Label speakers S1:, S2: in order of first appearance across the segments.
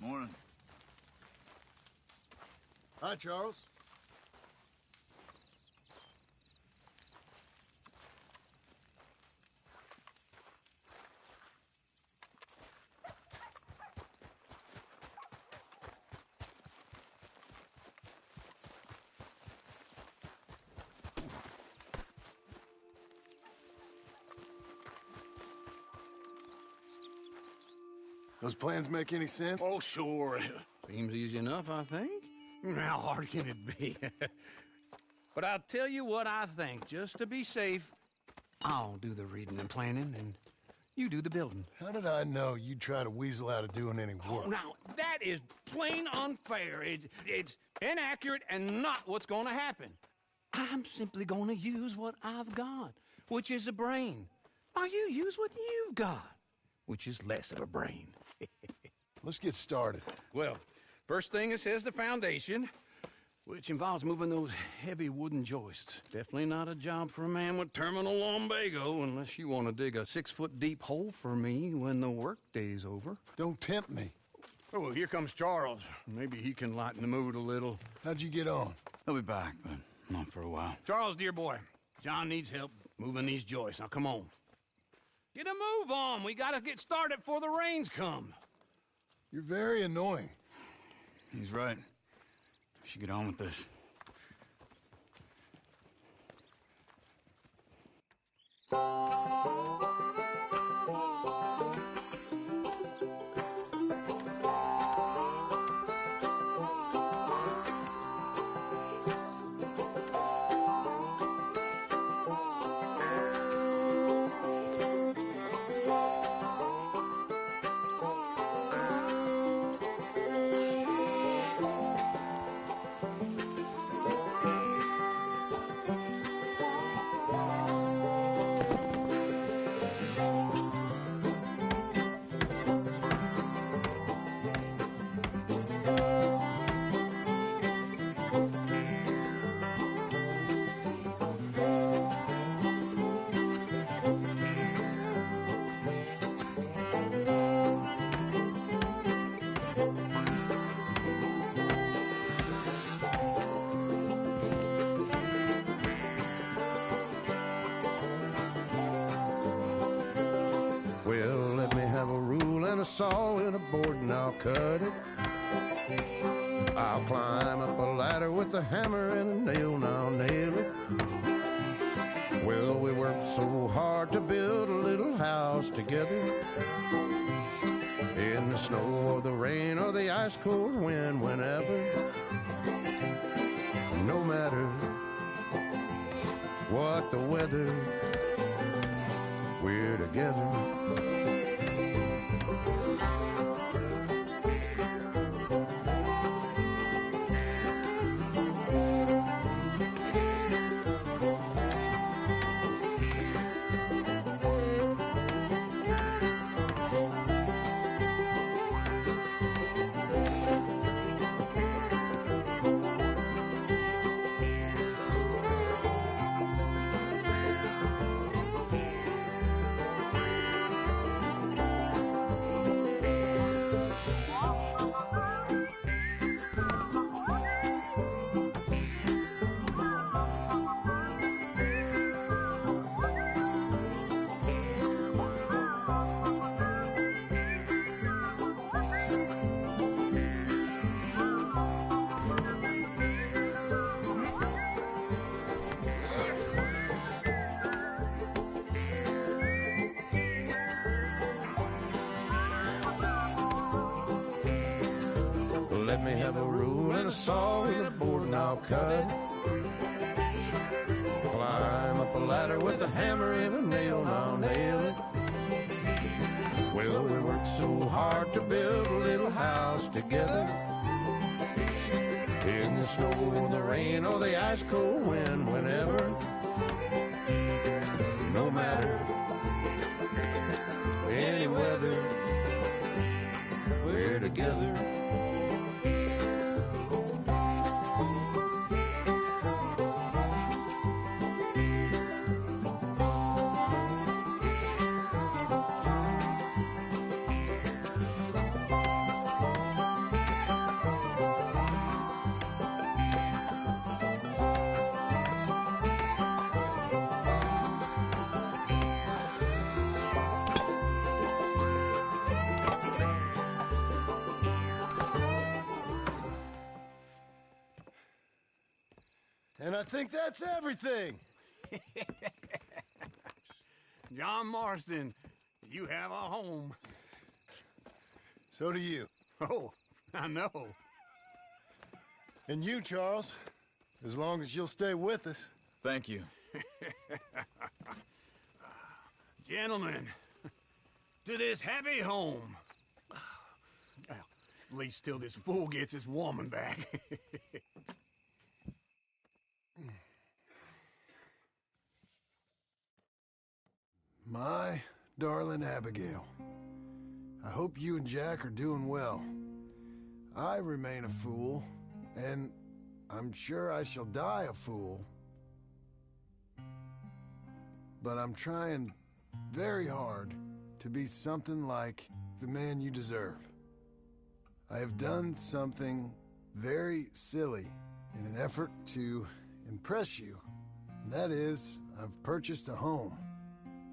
S1: Morning.
S2: Hi, Charles. Those plans make any sense?
S3: Oh, sure. Seems easy enough, I think. How hard can it be? But I'll tell you what I think. Just to be safe, I'll do the reading and planning, and you do the building.
S2: How did I know you'd try to weasel out of doing any work?
S3: Oh, now, that is plain unfair. It's inaccurate and not what's going to happen. I'm simply going to use what I've got, which is a brain. While you use what you've got, which is less of a brain.
S2: Let's get started.
S3: Well, first thing it says the foundation, which involves moving those heavy wooden joists. Definitely not a job for a man with terminal lumbago, unless you want to dig a 6-foot deep hole for me when the workday's over.
S2: Don't tempt me.
S3: Oh, here comes Charles. Maybe he can lighten the mood a little.
S2: How'd you get on?
S1: I'll be back, but not for a while.
S3: Charles, dear boy, John needs help moving these joists. Now, come on. Get a move on. We gotta get started before the rains come.
S2: You're very annoying.
S1: He's right. We should get on with this.
S4: Well, let me have a rule and a saw and a board and I'll cut it. I'll climb up a ladder with a hammer and a nail and I'll nail it. Well, we worked so hard to build a little house together. In the snow or the rain or the ice cold wind, whenever. No matter what the weather, we're together. Let me have a rule and a saw and a board and I'll cut. Climb up a ladder with a hammer and a nail and I'll nail it. Well, we worked so hard to build a little house together. In the snow, the rain, or the ice cold wind, whenever. No matter any weather, we're together.
S2: And I think that's everything.
S3: John Marston, you have a home.
S2: So do you.
S3: Oh, I know.
S2: And you, Charles. As long as you'll stay with us.
S1: Thank you.
S3: Gentlemen, to this happy home. Well, at least till this fool gets his woman back.
S2: My darling Abigail, I hope you and Jack are doing well. I remain a fool, and I'm sure I shall die a fool. But I'm trying very hard to be something like the man you deserve. I have done something very silly in an effort to impress you. And that is, I've purchased a home.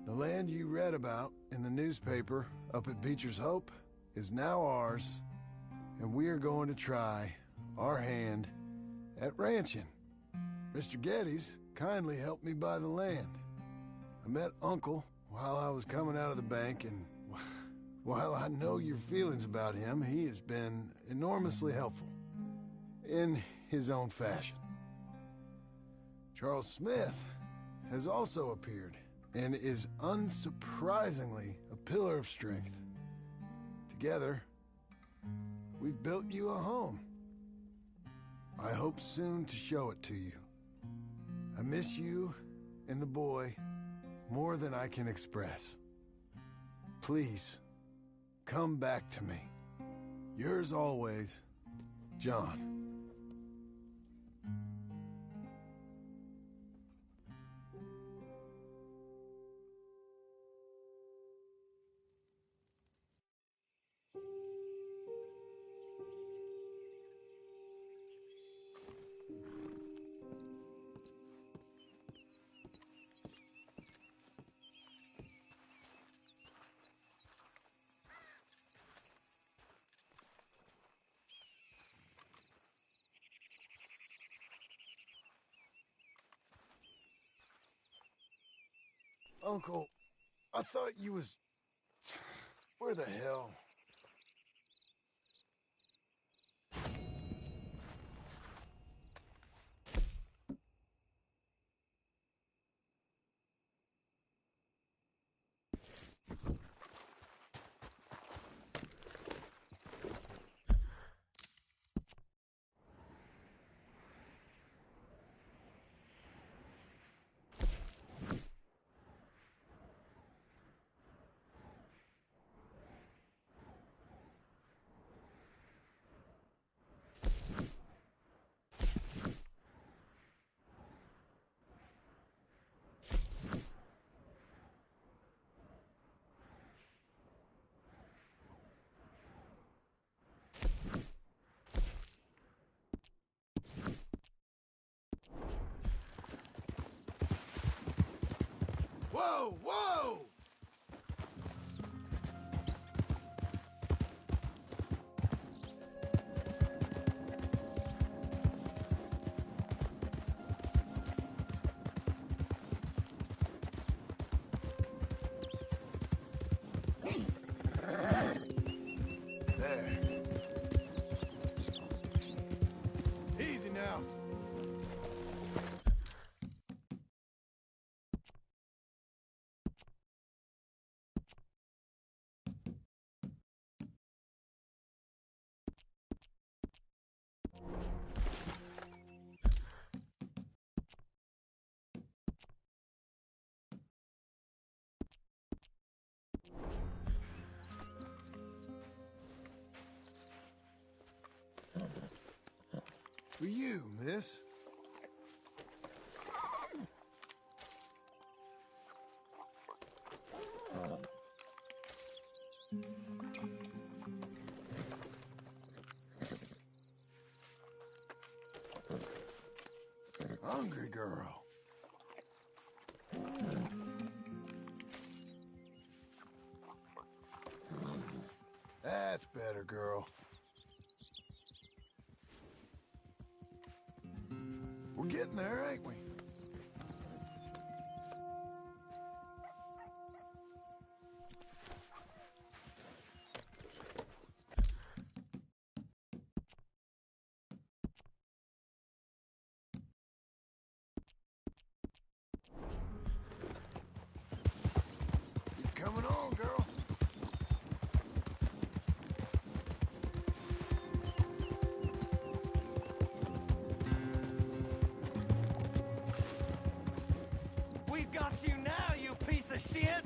S2: The land you read about in the newspaper up at Beecher's Hope is now ours, and we are going to try our hand at ranching. Mr. Geddes kindly helped me buy the land. I met Uncle while I was coming out of the bank, and while I know your feelings about him, he has been enormously helpful in his own fashion. Charles Smith has also appeared and is unsurprisingly a pillar of strength. Together, we've built you a home. I hope soon to show it to you. I miss you and the boy more than I can express. Please, come back to me. Yours always, John. Uncle, I thought you was... Where the hell? Whoa, whoa! There. Easy now. For you, miss. Hungry girl. That's better, girl. We're getting there, ain't we? Keep coming on, girl.
S5: We've got you now, you piece of shit!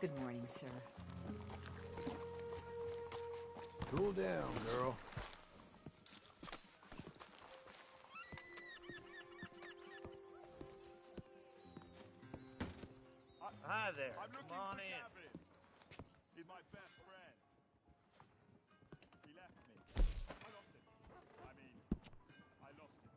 S6: Good morning, sir.
S2: Cool down, girl.
S5: Hi there.
S7: I'm looking
S5: Come on
S7: for
S5: in.
S7: Gavin. He's my best friend. He left me. I lost him. I mean, I lost him.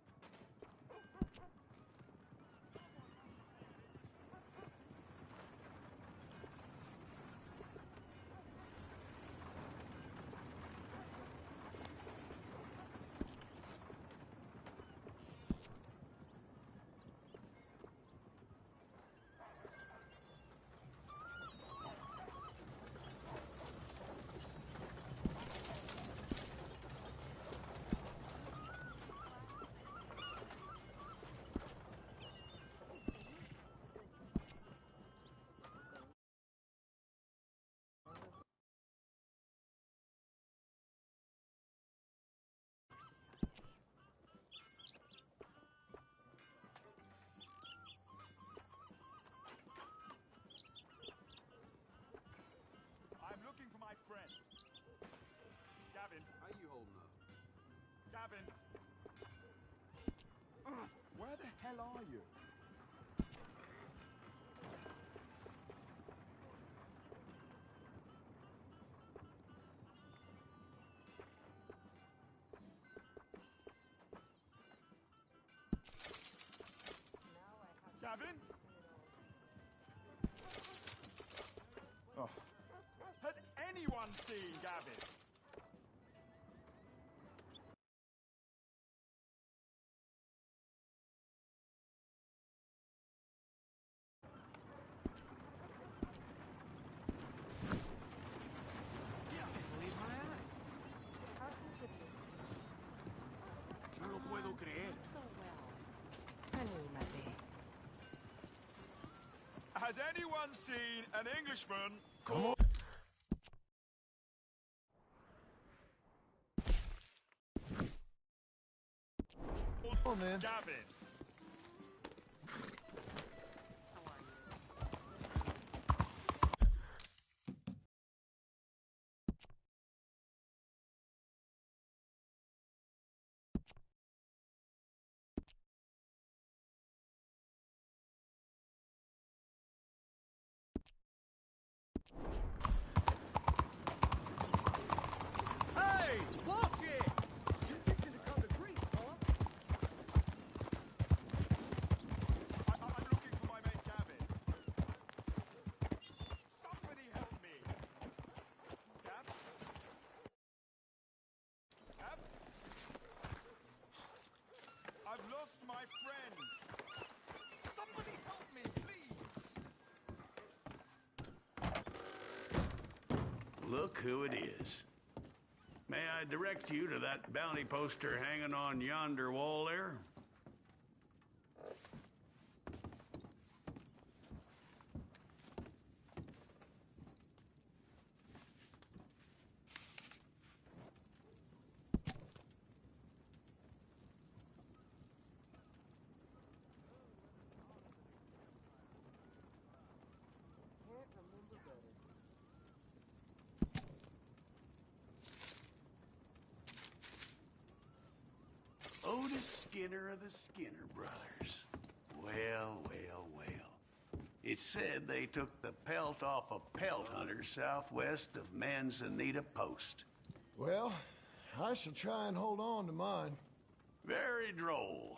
S7: I'm looking for my friend. Gavin.
S1: How you holding up?
S7: Gavin. Where the hell are you? Gavin? Oh. Has anyone seen Gavin?
S3: Yeah, I can't believe my eyes. No lo puedo creer.
S6: So well. Hello, my babe.
S7: Has anyone seen an Englishman
S2: Come on.
S7: called...
S2: Come on, then.
S7: Gavin?
S3: Hey, watch it! You fixing to come to grief, fella?
S7: I'm looking for my mate Gavin. Somebody help me. Gav? Gav? I've lost my friend. Somebody help me, please.
S1: Look who it is. May I direct you to that bounty poster hanging on yonder wall there? Otis Skinner of the Skinner brothers. Well, well, well. It's said they took the pelt off a pelt hunter southwest of Manzanita Post.
S2: Well, I shall try and hold on to mine.
S1: Very droll.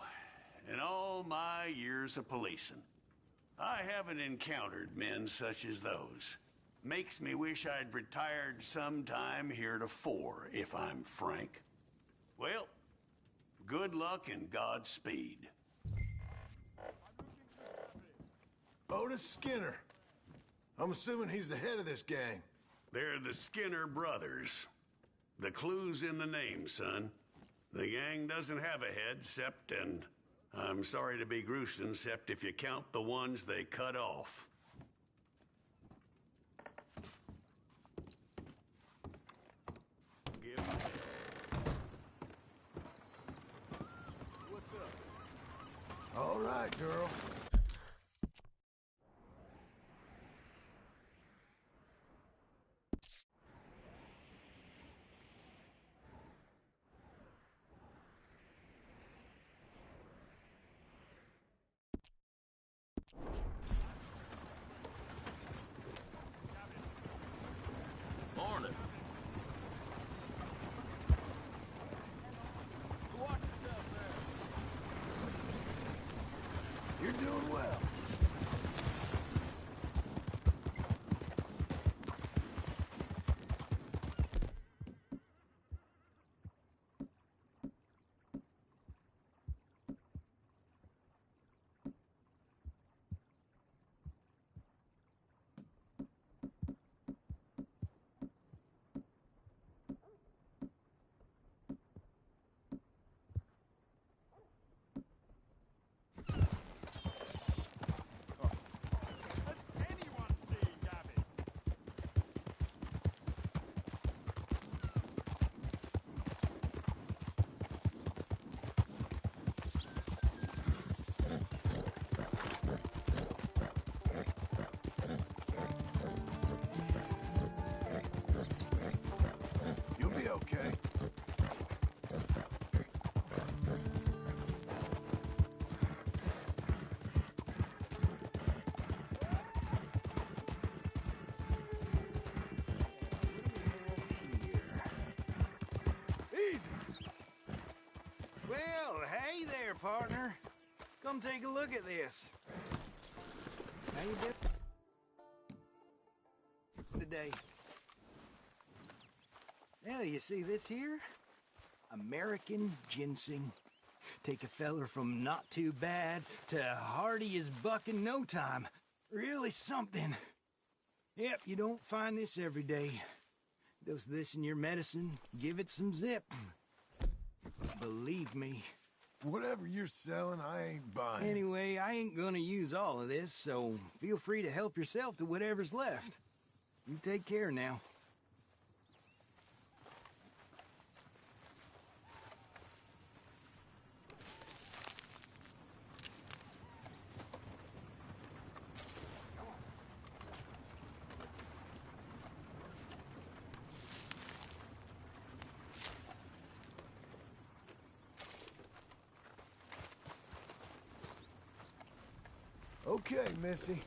S1: In all my years of policing, I haven't encountered men such as those. Makes me wish I'd retired sometime heretofore, if I'm frank. Well, good luck and Godspeed.
S2: Otis Skinner. I'm assuming he's the head of this gang.
S1: They're the Skinner brothers. The clue's in the name, son. The gang doesn't have a head, except, and I'm sorry to be gruesome, except if you count the ones they cut off. Give me
S2: What's up? All right, girl.
S5: partner. Come take a look at this. How you doing today? Well, you see this here? American ginseng. Take a feller from not too bad to hardy as buck in no time. Really something. Yep, you don't find this every day. Dose this in your medicine, give it some zip. Believe me.
S2: Whatever you're selling, I ain't buying.
S5: Anyway, I ain't gonna use all of this, so feel free to help yourself to whatever's left. You take care now.
S2: Okay, Missy.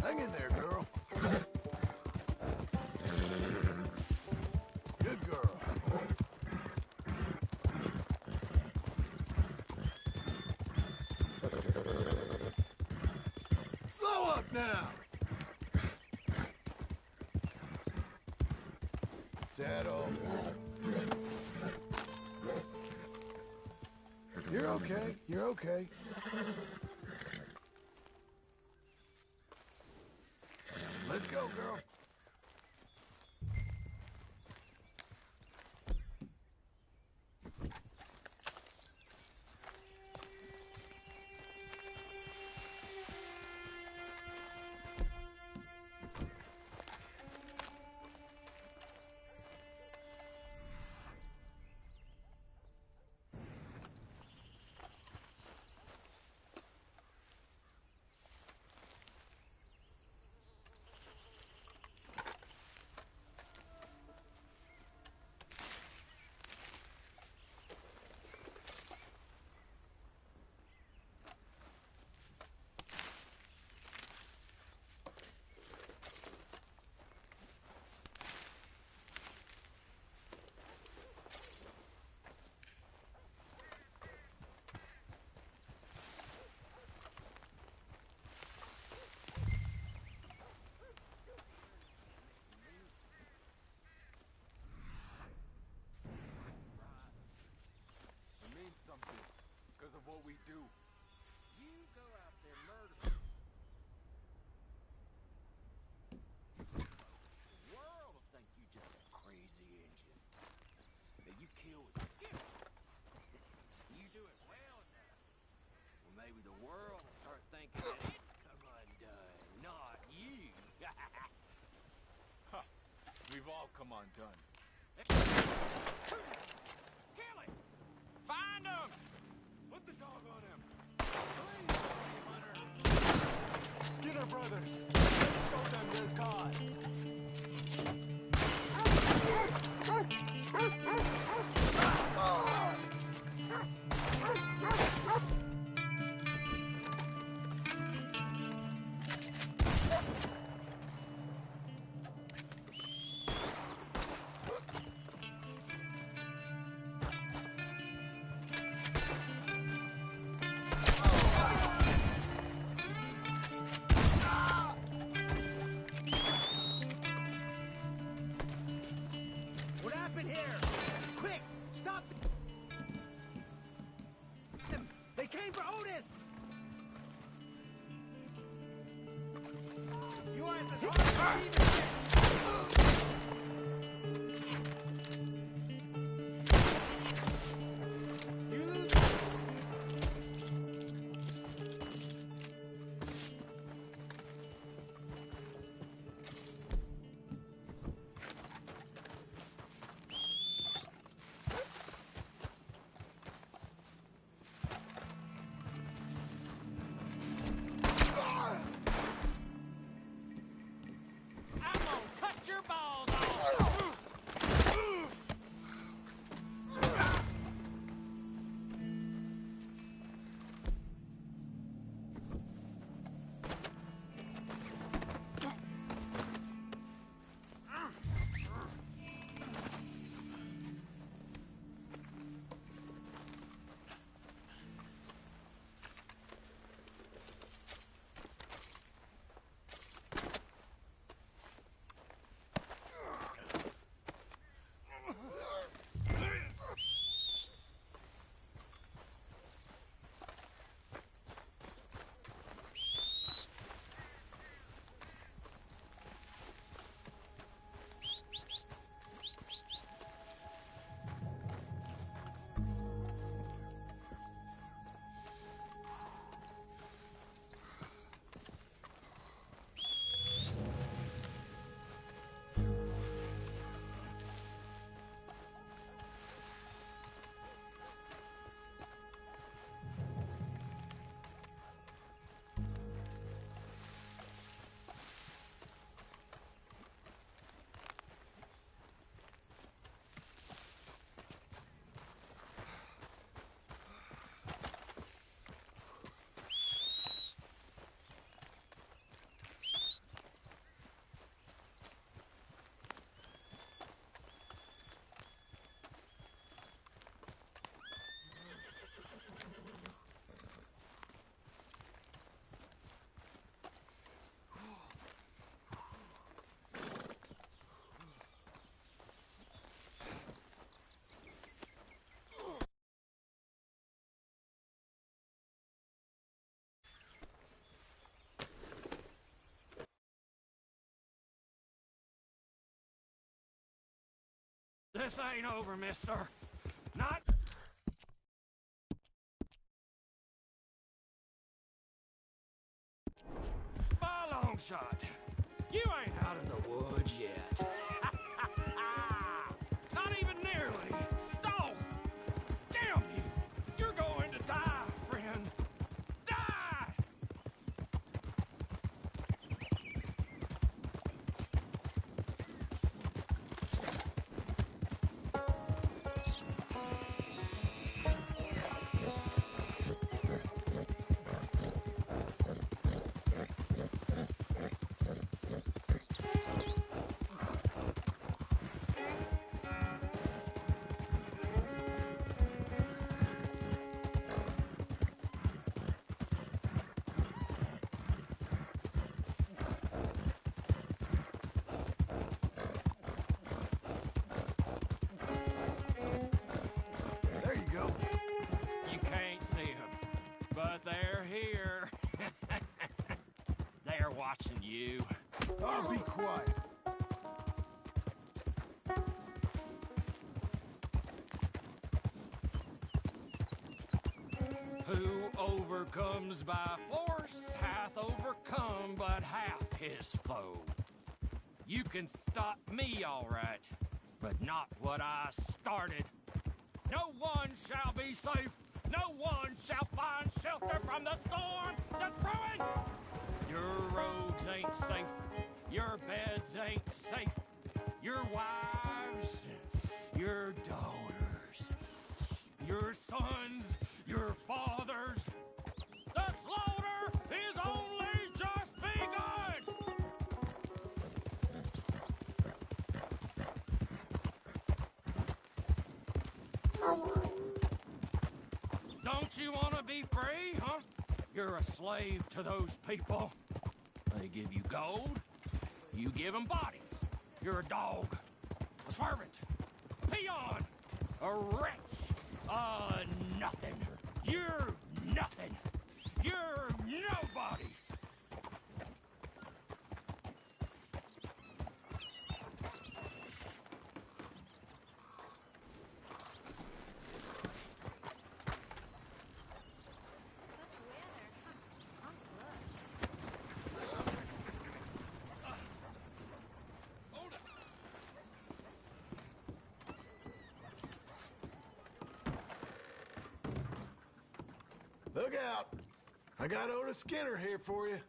S2: Hang in there, girl. Good girl. Slow up now. Saddle. You're okay. You're okay. Let's go, girl.
S7: Because of what we do.
S5: You go out there, murder. The world will think you just a crazy engine. That you kill with skill. You do it well enough. Well, maybe the world will start thinking that it's come undone, not you.
S7: Ha! We've all come undone.
S5: Kill him! Find him!
S7: Put the dog on him! Please, Hunter! Skinner Brothers! Let's show them their God!
S3: This ain't over, mister. Not... by a long shot. You ain't out of the woods yet. Not even nearly. Oh, damn you. You're going to die, friend. Die!
S2: There you go.
S3: You can't see them, but they're here. They're watching you.
S2: Oh, be quiet.
S3: Who overcomes by force hath overcome but half his foe. You can stop me, all right, but not what I started. No one shall be safe. No one shall find shelter from the storm that's brewing. Your roads ain't safe. Your beds ain't safe. Your wives, your daughters, your sons, your fathers. The slaughter is only just begun. Don't you want to be free, huh? You're a slave to those people. They give you gold, you give them bodies. You're a dog, a servant, a peon, a wretch, nothing. You're nothing. You're nobody.
S2: Look out. I got Otis Skinner here for you.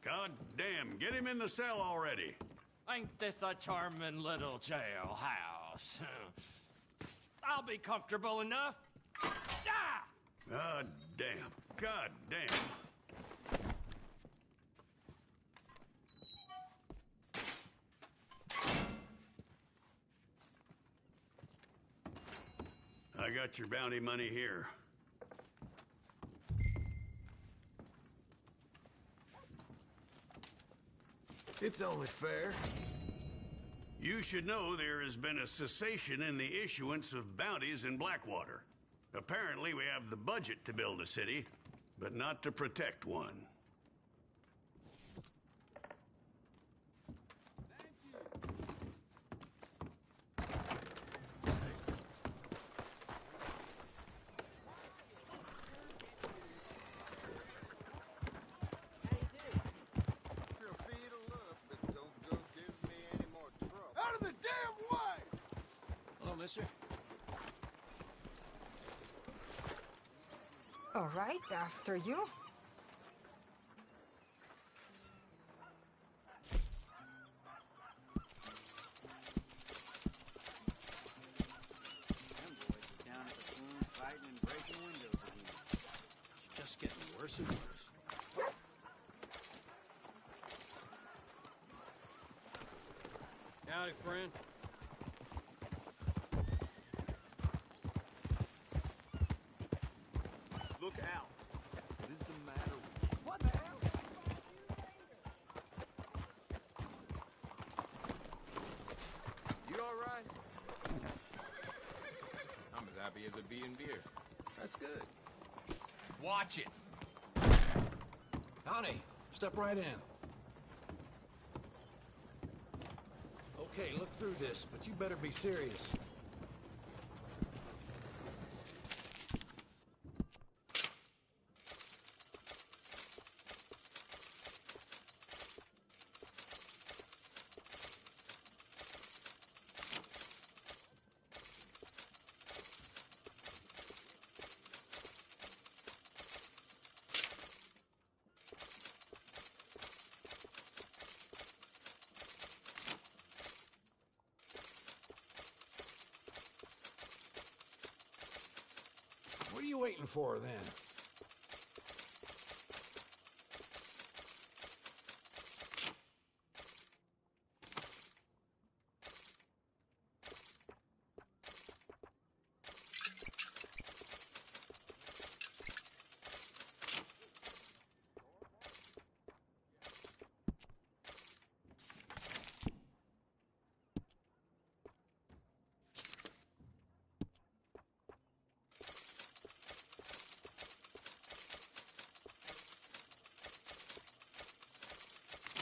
S1: God damn, get him in the cell already.
S3: Ain't this a charming little jailhouse? I'll be comfortable enough. Ah!
S1: God damn. God damn. I got your bounty money here.
S2: It's only fair.
S1: You should know there has been a cessation in the issuance of bounties in Blackwater. Apparently, we have the budget to build a city, but not to protect one.
S2: Out of the damn way!
S3: Hello, mister.
S6: All right, after you.
S8: Down at the saloon fighting and breaking windows again.
S3: It's just getting worse and worse. Howdy, friend.
S7: Look out.
S8: What is the matter?
S5: What the hell?
S9: You all right? I'm as happy as a bee in beer. That's good.
S3: Watch it.
S10: Howdy. Step right in. Okay, look through this, but you better be serious.
S3: you waiting for, then?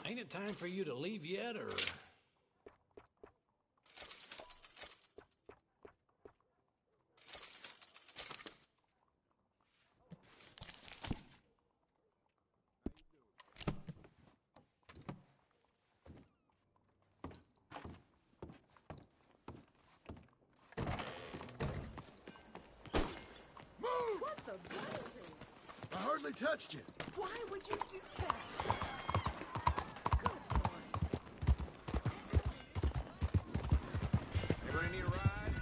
S3: Ain't it time for you to leave yet, or...?
S10: What's a blazing?
S2: I hardly touched you.
S10: Why would you do that? Good boy.
S9: Everybody need a ride?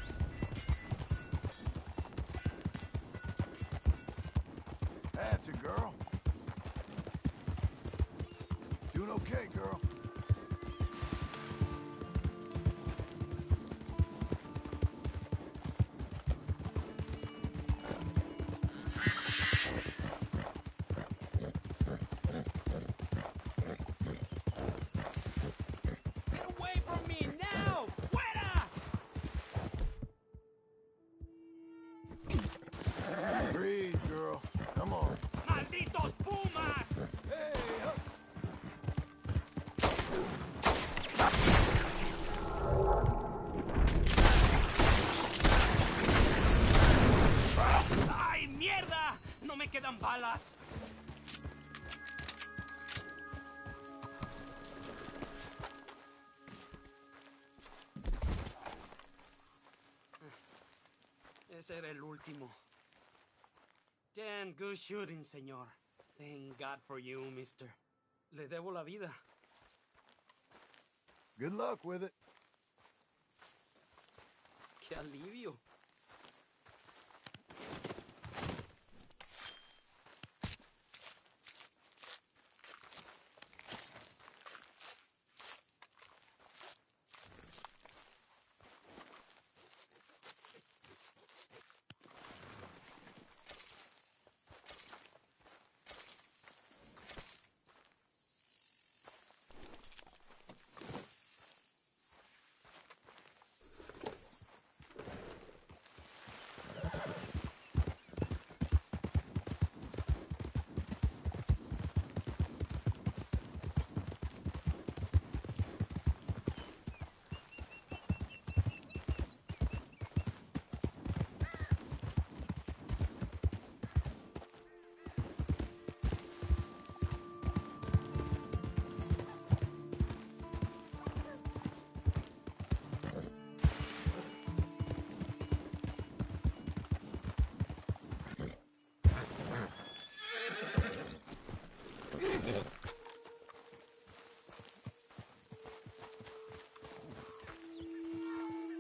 S2: That's a girl. Doing okay, girl.
S3: Get away from me now! Fuera!
S2: Breathe, girl. Come on.
S3: ¡Malditos pumas!
S2: Hey, up.
S3: ¡Ay, mierda! ¡No me quedan balas! Ese era el último. Damn good shooting, señor. Thank God for you, mister. Le debo la vida.
S2: Good luck with it.
S3: ¡Qué alivio!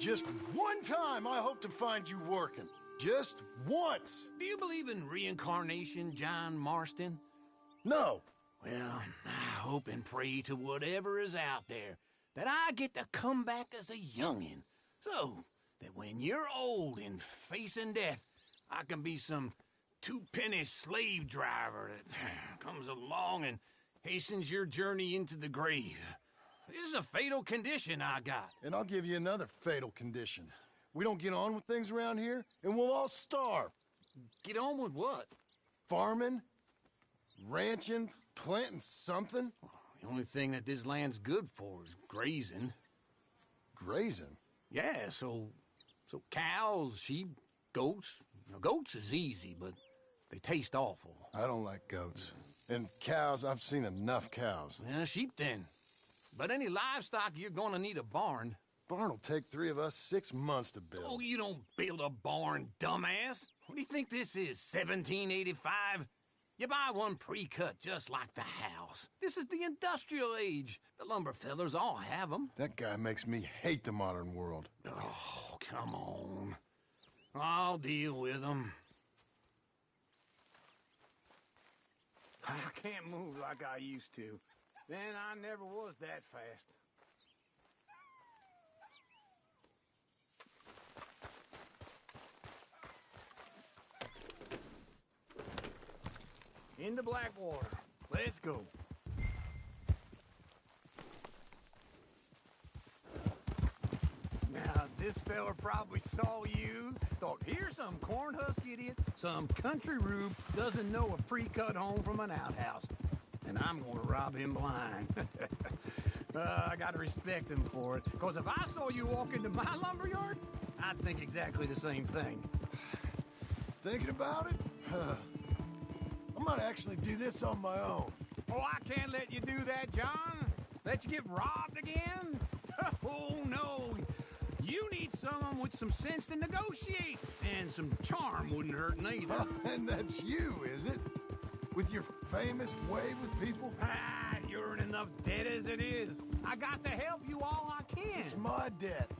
S2: Just one time I hope to find you working. Just once.
S3: Do you believe in reincarnation, John Marston?
S2: No.
S3: Well, I hope and pray to whatever is out there that I get to come back as a youngin', so that when you're old and facing death, I can be some two-penny slave driver that comes along and hastens your journey into the grave. This is a fatal condition I got.
S2: And I'll give you another fatal condition. We don't get on with things around here, and we'll all starve.
S3: Get on with what?
S2: Farming, ranching, planting something.
S3: The only thing that this land's good for is grazing.
S2: Grazing?
S3: Yeah, so cows, sheep, goats. Now, goats is easy, but they taste awful.
S2: I don't like goats. And cows, I've seen enough cows.
S3: Yeah, sheep then. But any livestock, you're gonna need a barn.
S2: Barn will take 3 of us 6 months to build.
S3: Oh, you don't build a barn, dumbass. What do you think this is, 1785? You buy one pre-cut just like the house. This is the industrial age. The lumber fellers all have them.
S2: That guy makes me hate the modern world.
S3: Oh, come on. I'll deal with them. I can't move like I used to. Then I never was that fast. Into Blackwater. Let's go. Now, this fella probably saw you, thought, here's some cornhusk idiot, some country rube doesn't know a pre-cut home from an outhouse, and I'm gonna rob him blind. I gotta respect him for it, because if I saw you walk into my lumberyard, I'd think exactly the same thing.
S2: Thinking about it? I might actually do this on my own.
S3: Oh, I can't let you do that, John. Let you get robbed again? Oh, no. You need someone with some sense to negotiate, and some charm wouldn't hurt neither.
S2: And that's you, is it? With your famous way with people?
S3: Ah, you're in enough debt as it is. I got to help you all I can.
S2: It's my debt.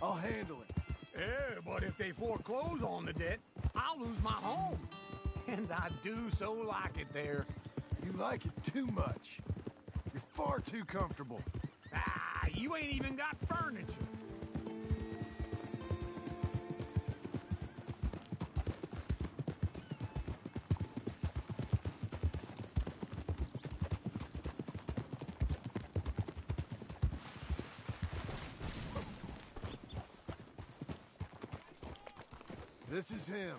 S2: I'll handle it.
S3: Yeah, but if they foreclose on the debt, I'll lose my home. And I do so like it there.
S2: You like it too much. You're far too comfortable.
S3: Ah, you ain't even got furniture.
S2: This is him.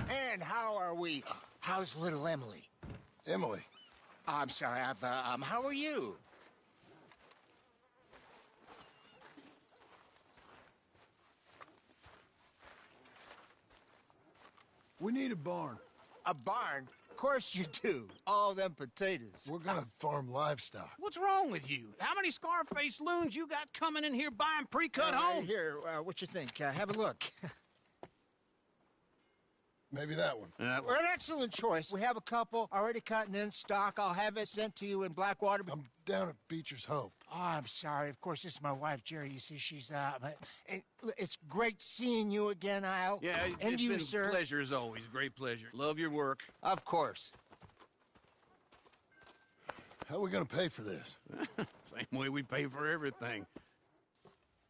S11: And how are we? How's little Emily?
S2: Emily.
S11: I'm sorry, how are you?
S2: We need a barn.
S11: A barn? Of course you do. All them potatoes.
S2: We're gonna farm livestock.
S3: What's wrong with you? How many Scarface loons you got coming in here buying pre-cut homes?
S11: Here, what you think? Have a look.
S2: Maybe that one.
S11: We're an excellent choice. We have a couple already cut and in stock. I'll have it sent to you in Blackwater.
S2: I'm down at Beecher's Hope.
S11: Oh, I'm sorry. Of course, this is my wife, Jerry. You see, she's, it's great seeing you again, Al.
S3: Yeah,
S11: and
S3: it's
S11: you,
S3: been
S11: sir.
S3: a pleasure as always. Great pleasure. Love your work.
S11: Of course.
S2: How are we gonna pay for this?
S3: Same way we pay for everything.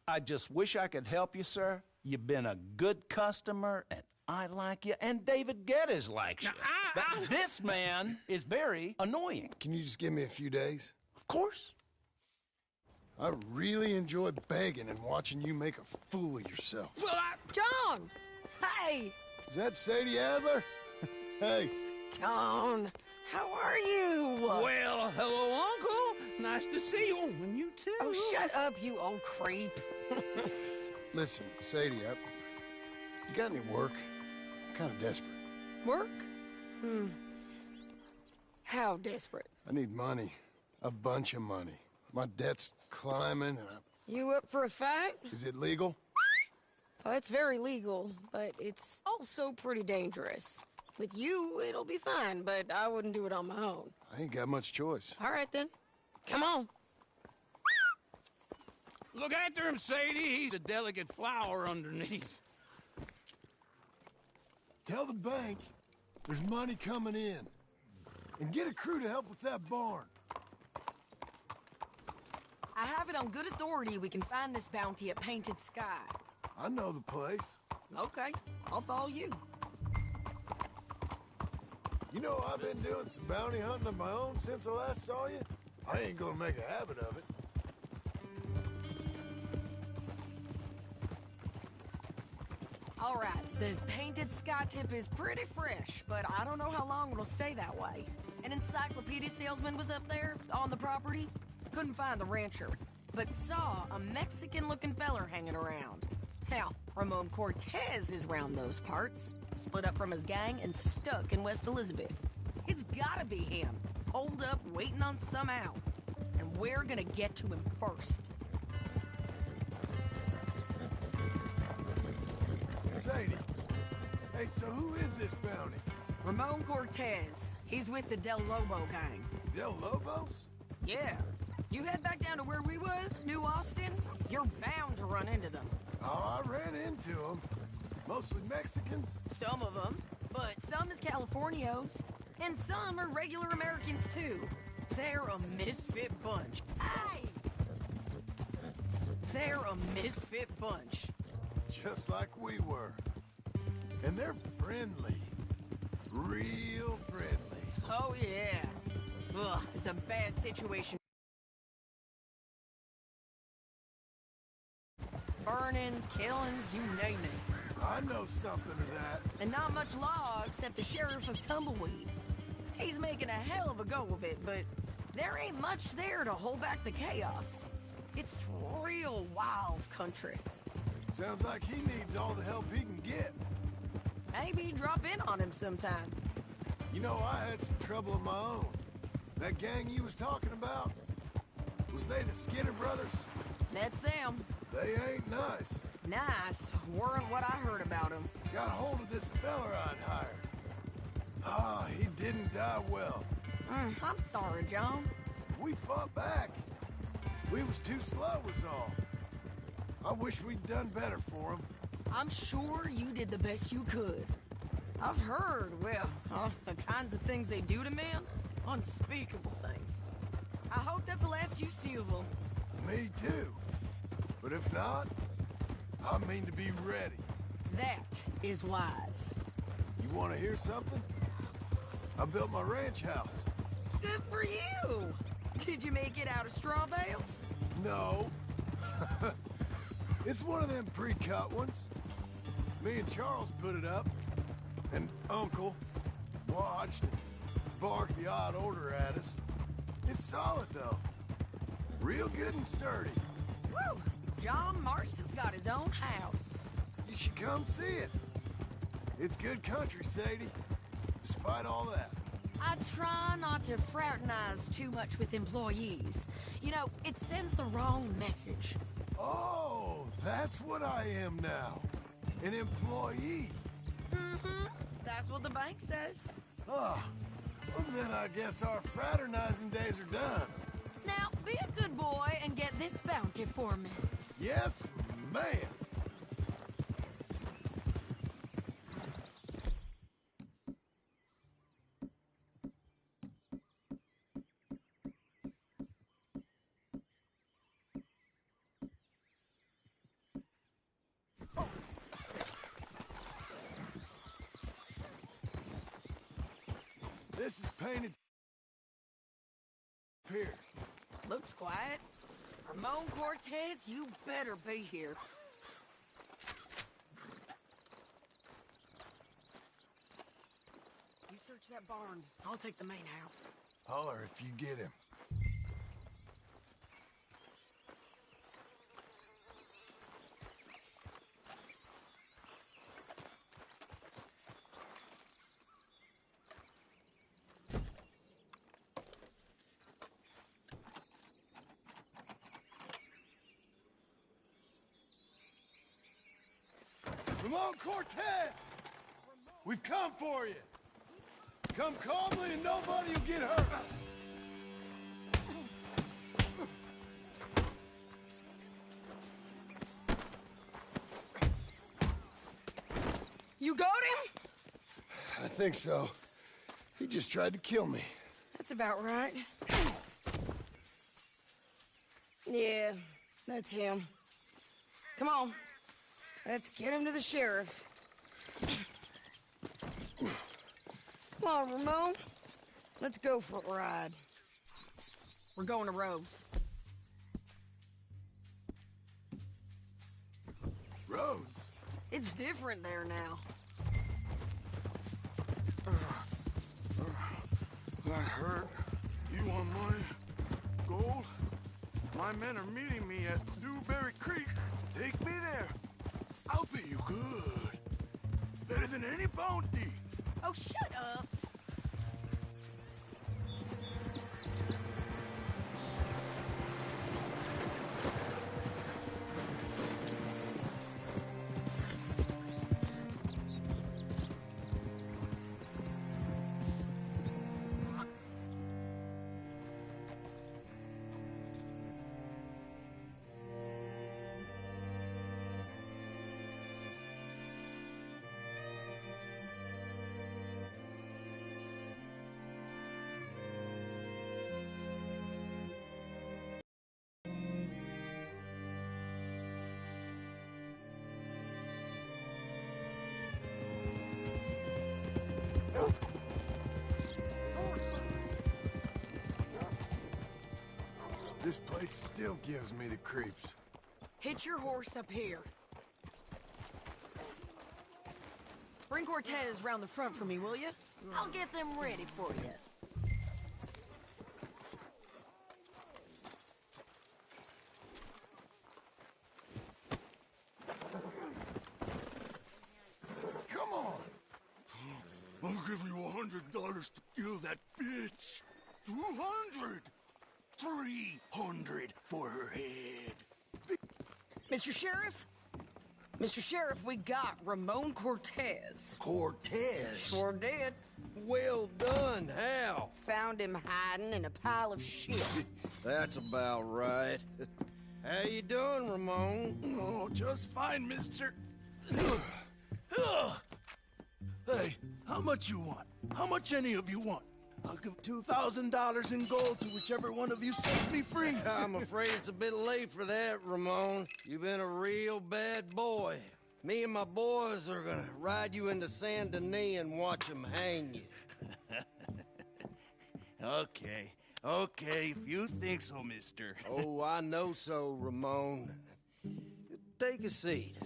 S12: I just wish I could help you, sir. You've been a good customer, and I like you, and David Geddes likes you. But this man is very annoying.
S2: Can you just give me a few days?
S12: Of course.
S2: I really enjoy begging and watching you make a fool of yourself.
S3: Well,
S10: John! Hey!
S2: Is that Sadie Adler? Hey.
S10: John, how are you?
S3: well, hello, Uncle. Nice to see you. And you too.
S10: Oh, shut up, you old creep.
S2: Listen, Sadie, you got any work? I'm kind of desperate.
S10: Work? How desperate?
S2: I need money. A bunch of money. My debt's climbing, and
S10: You up for a fight?
S2: Is it legal?
S10: Oh, it's very legal, but it's also pretty dangerous. With you, it'll be fine, but I wouldn't do it on my own.
S2: I ain't got much choice.
S10: All right, then. Come on.
S3: Look after him, Sadie. He's a delicate flower underneath.
S2: Tell the bank there's money coming in. And get a crew to help with that barn.
S6: I have it on good authority we can find this bounty at Painted Sky.
S2: I know the place.
S6: Okay, I'll follow you.
S2: You know, I've been doing some bounty hunting of my own since I last saw you. I ain't gonna make a habit of it.
S6: All right, the Painted Sky tip is pretty fresh, but I don't know how long it'll stay that way. An encyclopedia salesman was up there on the property. Couldn't find the rancher, but saw a Mexican-looking feller hanging around. Now, Ramon Cortez is round those parts, split up from his gang and stuck in West Elizabeth. It's gotta be him, holed up waiting on some out. And we're gonna get to him first.
S2: Sadie. Hey, so who is this bounty?
S6: Ramon Cortez. He's with the Del Lobo gang.
S2: Del Lobos?
S6: Yeah. You head back down to where we was, New Austin, you're bound to run into them.
S2: Oh, I ran into them. Mostly Mexicans.
S6: Some of them, but some is Californios. And some are regular Americans, too. They're a misfit bunch. Hey! They're a misfit bunch.
S2: Just like we were. And they're friendly. Real friendly.
S6: Oh, yeah. Ugh, it's a bad situation. Burnings, killings, you name it.
S2: I know something of that.
S6: And not much law except the sheriff of Tumbleweed. He's making a hell of a go of it, but there ain't much there to hold back the chaos. It's real wild country.
S2: Sounds like he needs all the help he can get.
S6: Maybe drop in on him sometime.
S2: You know, I had some trouble of my own. That gang you was talking about, was they the Skinner brothers?
S6: That's them.
S2: They ain't nice.
S6: Nice. Weren't what I heard about him.
S2: Got a hold of this feller I'd hired. Ah, he didn't die well.
S6: I'm sorry, John.
S2: We fought back. We was too slow was all. I wish we'd done better for him.
S6: I'm sure you did the best you could. I've heard, well, the kinds of things they do to men. Unspeakable things. I hope that's the last you see of them.
S2: Me too. But if not, I mean to be ready.
S6: That is wise.
S2: You want to hear something? I built my ranch house.
S6: Good for you! Did you make it out of straw bales?
S2: No. It's one of them pre-cut ones. Me and Charles put it up, and Uncle watched and barked the odd order at us. It's solid, though. Real good and sturdy.
S6: Woo! John Marston's got his own house.
S2: You should come see it. It's good country, Sadie. Despite all that.
S6: I try not to fraternize too much with employees. You know, it sends the wrong message.
S2: Oh, that's what I am now. An employee.
S6: Mm-hmm. That's what the bank says.
S2: Oh, well then I guess our fraternizing days are done.
S6: Now, be a good boy and get this bounty for me.
S2: Yes, ma'am. This is painted here.
S6: Looks quiet. Ramon Cortez, you better be here. You search that barn. I'll take the main house.
S2: Holler if you get him. Ramon Cortez! We've come for you! Come calmly and nobody will get hurt!
S6: You got him?
S2: I think so. He just tried to kill me.
S6: That's about right. Yeah, that's him. Come on. Let's get him to the sheriff. Come on, Ramon. Let's go for a ride. We're going to Rhodes.
S2: Rhodes?
S6: It's different there now.
S7: That hurt. You want money? Gold? My men are meeting me at Dewberry Creek. Take me there. I'll pay you good. Better than any bounty.
S6: Oh, shut up.
S2: This place still gives me the creeps.
S6: Hitch your horse up here. Bring Cortez round the front for me, will you? I'll get them ready for you.
S7: Come on! I'll give you $100 to kill that bitch. 200! 300 for her head.
S6: Mr. Sheriff? Mr. Sheriff, we got Ramon Cortez.
S13: Cortez?
S6: Sure did.
S13: Well done, Hal.
S6: Found him hiding in a pile of shit.
S13: That's about right. How you doing, Ramon?
S7: Oh, just fine, mister. Hey, how much you want? How much any of you want? I'll give $2,000 in gold to whichever one of you sets me free.
S13: I'm afraid it's a bit late for that, Ramon. You've been a real bad boy. Me and my boys are gonna ride you into Saint Denis and watch them hang you.
S7: Okay, if you think so, mister.
S13: Oh, I know so, Ramon. Take a seat.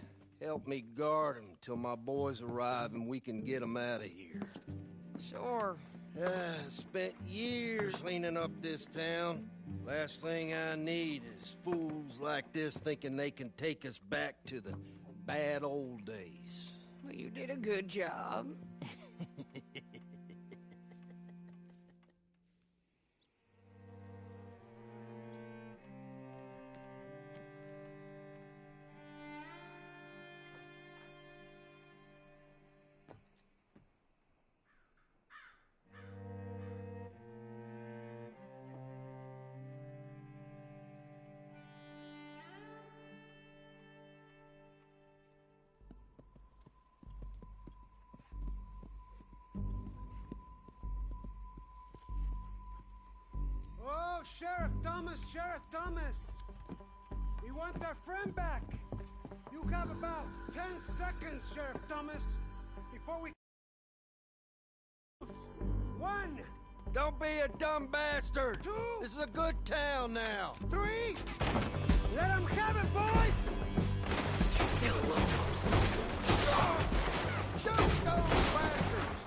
S13: Help me guard him till my boys arrive and we can get them out of here.
S6: Sure.
S13: Spent years cleaning up this town. Last thing I need is fools like this thinking they can take us back to the bad old days.
S6: Well, you did a good job.
S14: Oh, Sheriff Thomas! We want our friend back! You have about 10 seconds, Sheriff Thomas, before we... 1!
S13: Don't be a dumb bastard!
S14: 2!
S13: This is a good town now!
S14: 3! Let them have it, boys!
S13: Shoot those bastards!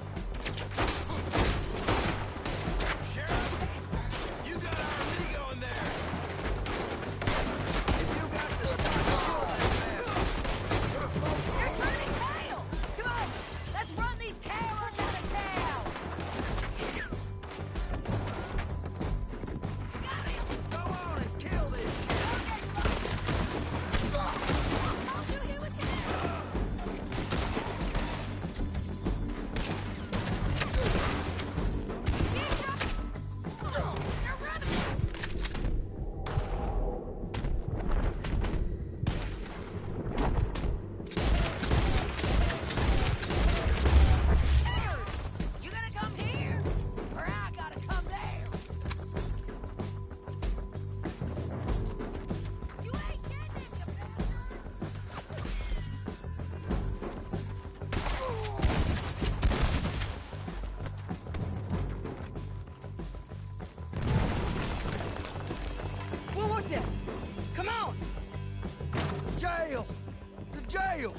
S6: Come on!
S13: Jail! The jail!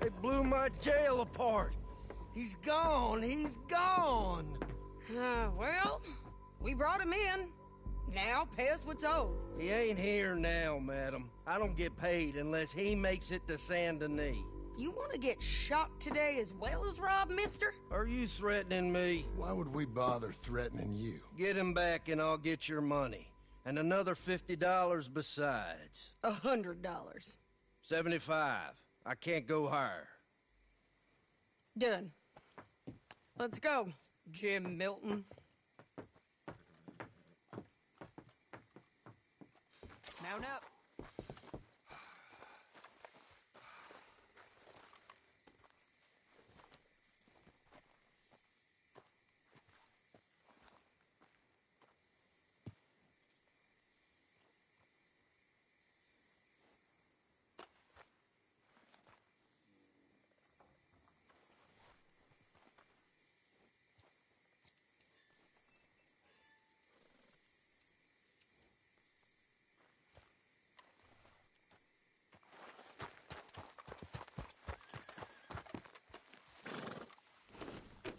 S13: They blew my jail apart. He's gone! He's gone!
S6: Well, we brought him in. Now pay us what's owed.
S13: He ain't here now, madam. I don't get paid unless he makes it to Saint Denis.
S6: You want to get shot today as well as Rob, mister?
S13: Are you threatening me?
S2: Why would we bother threatening you?
S13: Get him back and I'll get your money. And another $50 besides.
S6: $100.
S13: 75. I can't go higher.
S6: Done. Let's go, Jim Milton. Mount up.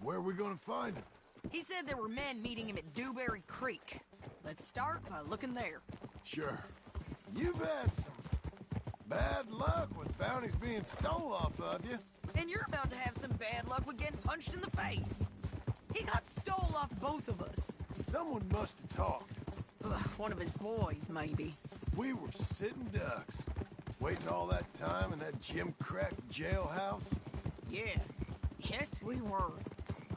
S2: Where are we gonna find him?
S6: He said there were men meeting him at Dewberry Creek. Let's start by looking there.
S2: Sure. You've had some bad luck with bounties being stole off of you.
S6: And you're about to have some bad luck with getting punched in the face. He got stole off both of us.
S2: Someone must have talked.
S6: Ugh, one of his boys, maybe.
S2: We were sitting ducks, waiting all that time in that gim-crack jailhouse.
S6: Yeah. Yes, we were.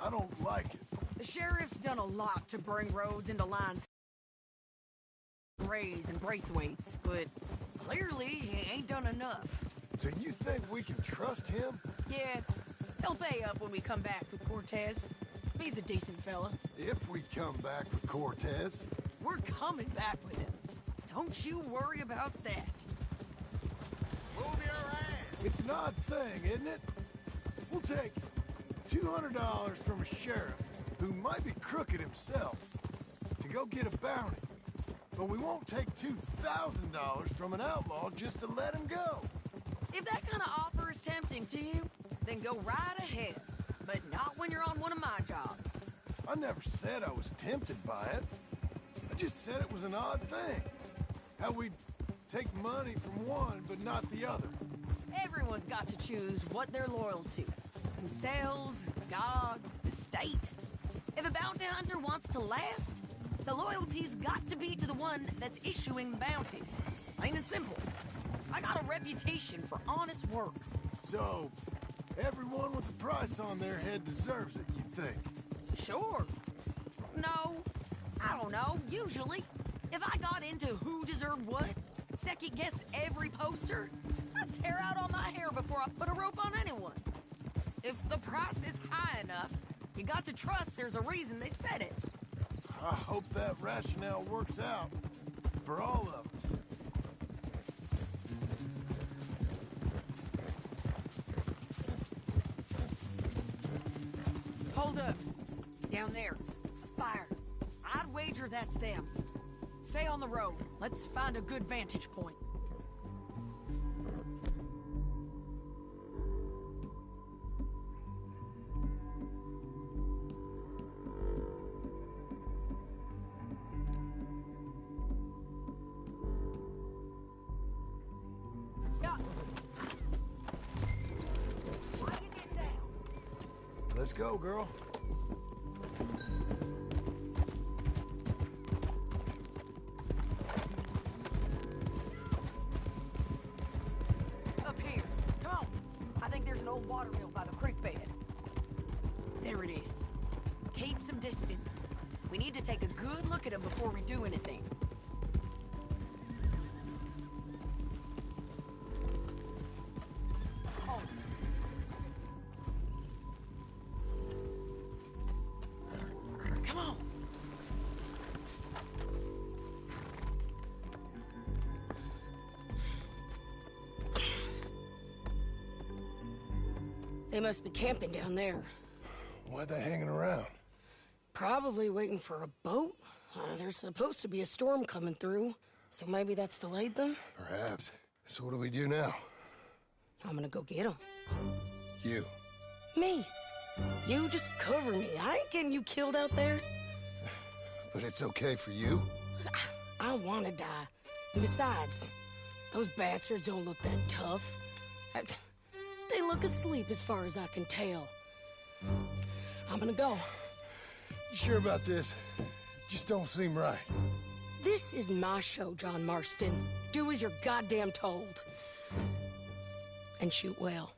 S2: I don't like it.
S6: The sheriff's done a lot to bring roads into lines, Rays and Braithwaites, but clearly he ain't done enough.
S2: So you think we can trust him?
S6: Yeah, he'll pay up when we come back with Cortez. He's a decent fella.
S2: If we come back with Cortez.
S6: We're coming back with him. Don't you worry about that.
S8: Move your ass!
S2: It's an odd thing, isn't it? We'll take $200 from a sheriff who might be crooked himself to go get a bounty. But we won't take $2,000 from an outlaw just to let him go.
S6: If that kind of offer is tempting to you, then go right ahead. But not when you're on one of my jobs.
S2: I never said I was tempted by it. I just said it was an odd thing. How we'd take money from one but not the other.
S6: Everyone's got to choose what they're loyal to. Themselves, God, the state. If a bounty hunter wants to last, the loyalty's got to be to the one that's issuing the bounties. Plain and simple. I got a reputation for honest work.
S2: So, everyone with a price on their head deserves it, you think?
S6: Sure. No. I don't know, usually. If I got into who deserved what, second-guessed every poster, I'd tear out all my hair before I put a rope on anyone. If the price is high enough, you got to trust there's a reason they said it.
S2: I hope that rationale works out for all of us.
S6: Hold up. Down there. A fire. I'd wager that's them. Stay on the road. Let's find a good vantage point.
S2: Let's go, girl.
S6: Up here. Come on. I think there's an old water mill by the creek bed. There it is. Keep some distance. We need to take a good look at them before we do anything.
S10: They must be camping down there.
S2: Why are they hanging around?
S10: Probably waiting for a boat. There's supposed to be a storm coming through, so maybe that's delayed them?
S2: Perhaps. So what do we do now?
S10: I'm gonna go get them.
S2: You.
S10: Me. You just cover me. I ain't getting you killed out there.
S2: But it's okay for you?
S10: I don't want to die. And besides, those bastards don't look that tough. They look asleep as far as I can tell. I'm gonna go.
S2: You sure about this? Just don't seem right.
S10: This is my show, John Marston. Do as you're goddamn told. And shoot well.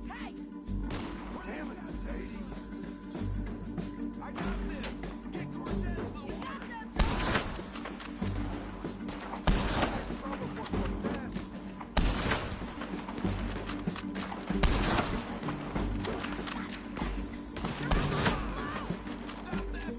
S6: Hey!
S2: Damn it, Sadie.
S7: I got this! Get Cortez, little one! Stop that!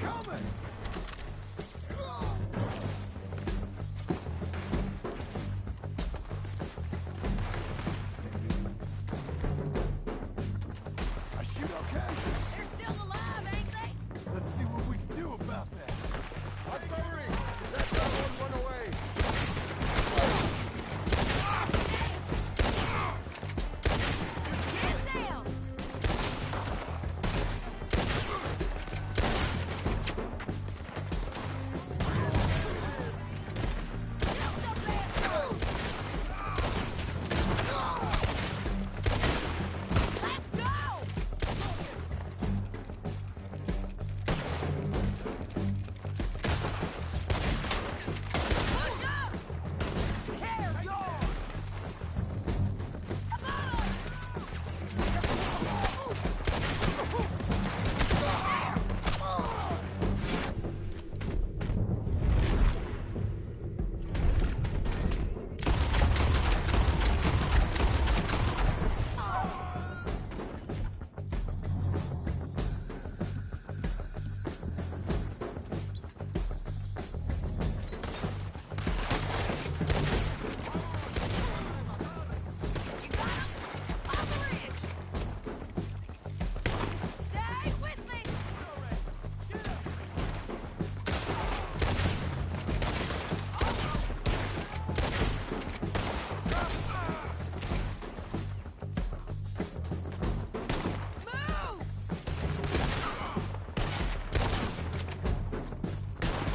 S2: coming! I shoot okay?
S6: They're still alive, ain't they?
S2: Let's see what we can do about that.
S7: Artillery! Let that one run away!
S6: Get down! Let's go! Push up! Care yours! Stay with me! Move!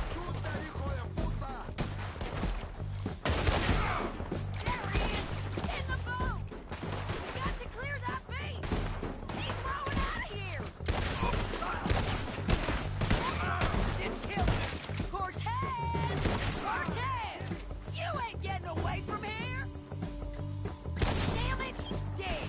S7: ¡Chuta, hijo de puta!
S6: There he is! In the boat! We got to clear that beach! He's throwing out of here! Didn't kill him! Cortez! Cortez! You ain't getting away from here! Damn it, he's dead!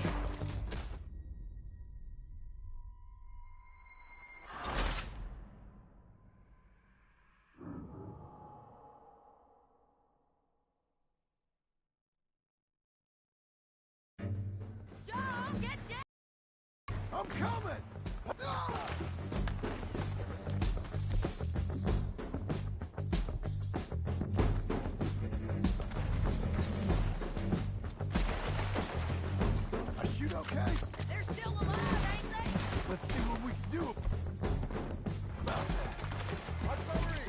S6: Don't get down!
S2: I'm coming! I shoot okay?
S6: They're still alive, ain't they?
S2: Let's see what we can do about that.
S7: Artillery!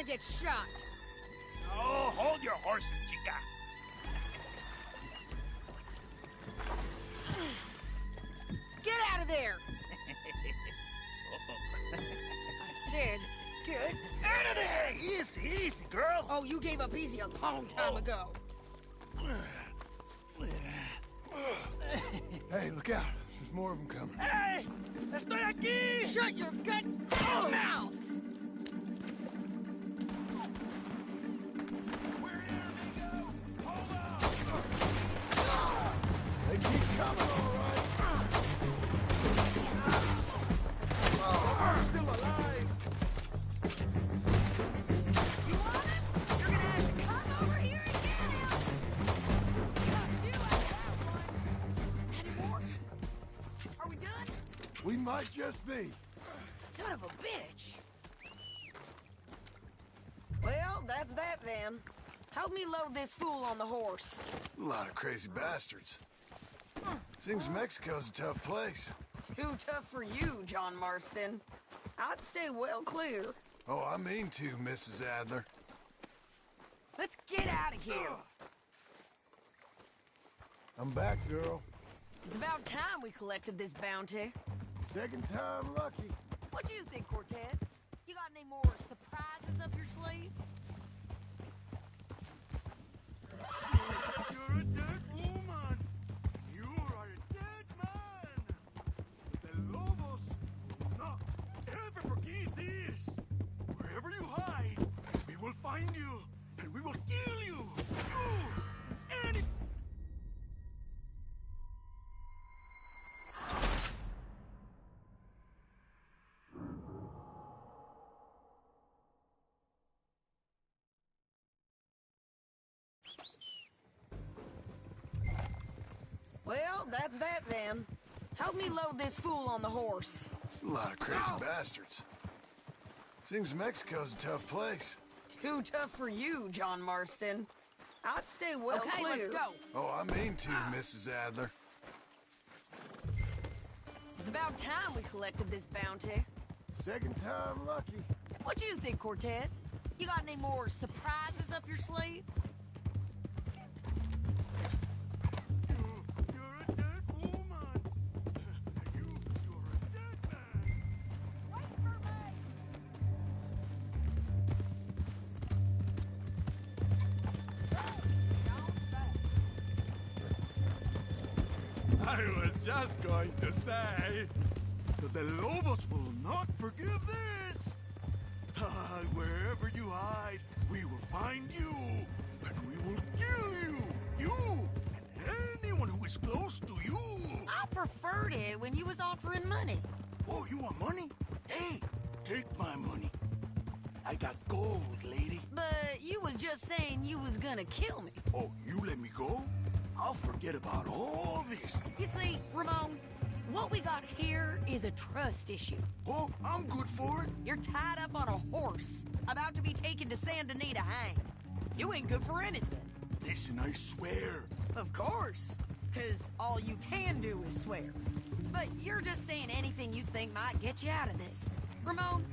S6: gonna get shot.
S15: Oh, hold your horses, chica.
S6: Get out of there! I said, get out of there!
S15: Easy, easy, girl.
S6: Oh, you gave up easy a long time ago.
S2: Hey, look out. There's more of them coming.
S15: Hey! Estoy aquí!
S6: Shut your goddamn mouth!
S2: They keep coming, all right.
S15: I'm still alive.
S6: You want him? You're gonna have to come over here and get him! Got you out of that one. Any more? Are we done?
S2: We might just be.
S6: Son of a bitch! Well, that's that then. Help me load this fool on the horse.
S2: A lot of crazy bastards. Seems Mexico's a tough place.
S6: Too tough for you, John Marston. I'd stay well clear.
S2: Oh, I mean to, Mrs. Adler.
S6: Let's get out of here.
S2: I'm back, girl.
S6: It's about time we collected this bounty.
S2: Second time lucky.
S6: What do you think, Cortez? You got any more surprises up your sleeve?
S7: You're a dead woman. You are a dead man. The Lobos will not ever forgive this. Wherever you hide, we will find you, and we will kill you. You, any...
S6: Well, that's that then. Help me load this fool on the horse.
S2: A lot of crazy bastards. Seems Mexico's a tough place.
S6: Too tough for you, John Marston. I'd stay well okay, clear. Let's go.
S2: Oh, I mean to, Mrs. Adler.
S6: It's about time we collected this bounty.
S2: Second time lucky.
S6: What do you think, Cortez? You got any more surprises up your sleeve?
S7: You're a dead woman. You're a dead man.
S6: Wait for me!
S7: I was just going to say that the Lobos will not forgive this. Wherever you hide, we will find you, and we will kill you. You and anyone who is close to you.
S6: I preferred it when you was offering money.
S7: Oh, you want money? Hey, take my money. I got gold, lady.
S6: But you was just saying you was gonna kill me.
S7: Oh, you let me go? I'll forget about all this.
S6: You see, Ramon, what we got here is a trust issue.
S7: Oh, I'm good for it.
S6: You're tied up on a horse, about to be taken to San Denis to hang. You ain't good for anything.
S7: Listen, I swear.
S6: Of course, because all you can do is swear. But you're just saying anything you think might get you out of this. Ramon,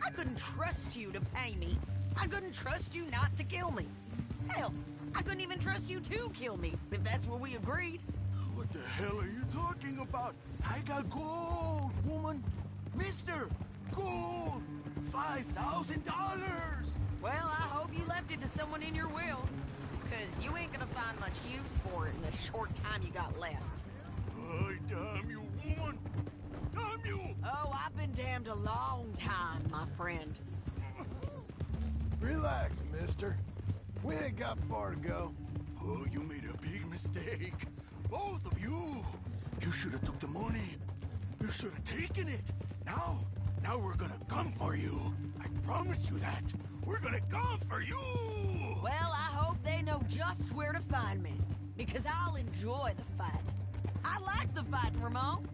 S6: I couldn't trust you to pay me. I couldn't trust you not to kill me. Hell, I couldn't even trust you to kill me, if that's what we agreed.
S7: What the hell are you talking about? I got gold, woman. Mister, gold. $5,000.
S6: Well, I hope you left it to someone in your will. Because you ain't gonna find much use for it in the short time you got left.
S7: Oh, damn you, woman. Damn you.
S6: Oh, I've been damned a long time, my friend.
S2: Relax, mister. We ain't got far to go.
S7: Oh, you made a big mistake. Both of you. You should have took the money. You should have taken it. Now we're gonna come for you. I promise you that. We're gonna come for you.
S6: Well, I hope they know just where to find me. Because I'll enjoy the fight. I like the fighting, Ramon.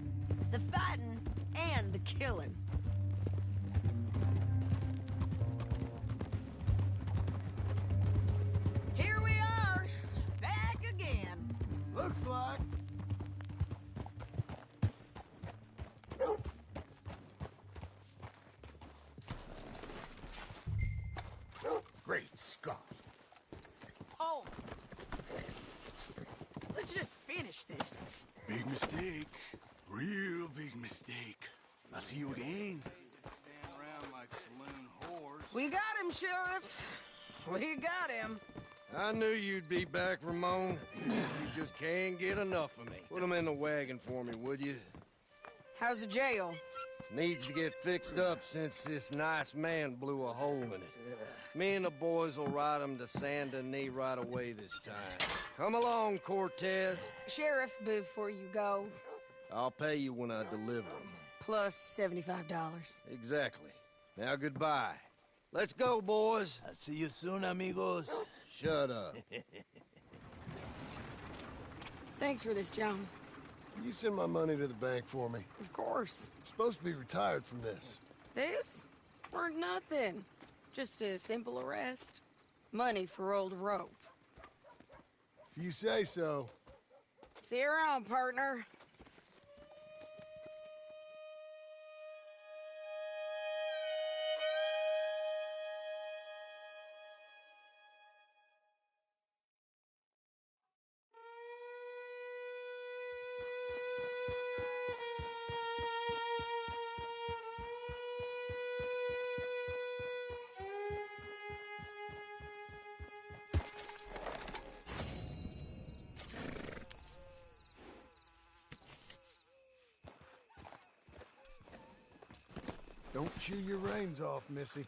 S6: The fighting and the killing. Here we are, back again.
S2: Looks like.
S6: finish this.
S7: Big mistake. Real big mistake. I'll see you again.
S8: Stand around like saloon whores.
S6: We got him, Sheriff. We got him.
S13: I knew you'd be back, Ramon. You just can't get enough of me. Put him in the wagon for me, would you?
S6: How's the jail?
S13: Needs to get fixed up since this nice man blew a hole in it. Me and the boys will ride him to Saint Denis right away this time. Come along, Cortez.
S6: Sheriff, before you go,
S13: I'll pay you when I deliver him.
S6: plus $75.
S13: Exactly. Now goodbye. Let's go, boys.
S15: I'll see you soon, amigos.
S13: Shut up.
S10: Thanks for this, John.
S2: You send my money to the bank for me.
S6: Of course.
S2: I'm supposed to be retired from this.
S6: This? Weren't nothing. Just a simple arrest. Money for old rope.
S2: If you say so.
S6: See you around, partner.
S2: Don't chew your reins off, Missy.